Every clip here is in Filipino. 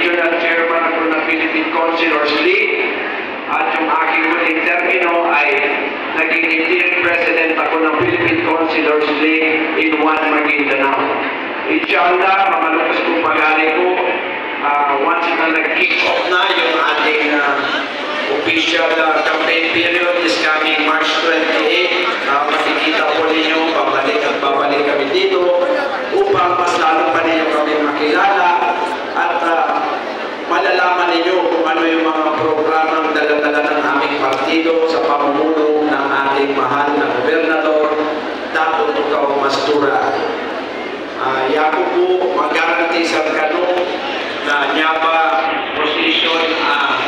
regional chairman ako ng Philippine Councilors League. At yung aking huling termino ay naging interim president ako ng Philippine Councilors League in Maguindanao. Inshallah, mamalukas kong pag-ali ko once na nag-kick off na yung ating official campaign period is coming March 28. Makikita po ninyo, babalik at babalik kami dito upang mas lalo pa ninyo kami makilala at malalaman ninyo kung ano yung mga programang dala-dala ng aming partido sa pamumuno ng ating mahal na gobernador, Dato Tukaw Mastura. Yapo po mag-garanti sa kanong na niya pa position na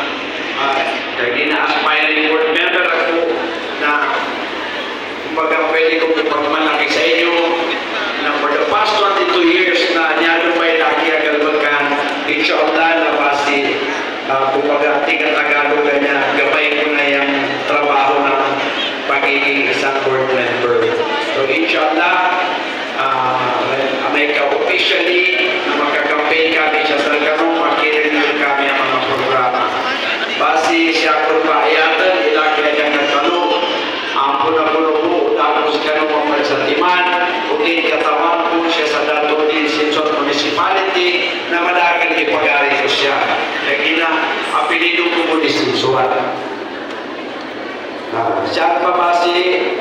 aspiring board member ako na kumbaga pwede kong ipagmalaki sa inyo na for the past 22 years na niya lumay lagi agalbagan, inshallah na basi kumbaga tiga-Tagalog niya, gabay ko na yung trabaho ng pagiging isang board member. So inshallah, may ka-officially na magkakampaign kami siya sa ganong makirinig kami ang mga programa. Basi siya kung paayatan, ilagay niya nagtanong, ang puno-puno po, tapos ganong ang magsatiman, kung katawan po siya sa Dato din Sinson Municipality, na madagang ipag-ari ko siya. Kaya apelido ko po ni Sinsuan. Siya pa basi,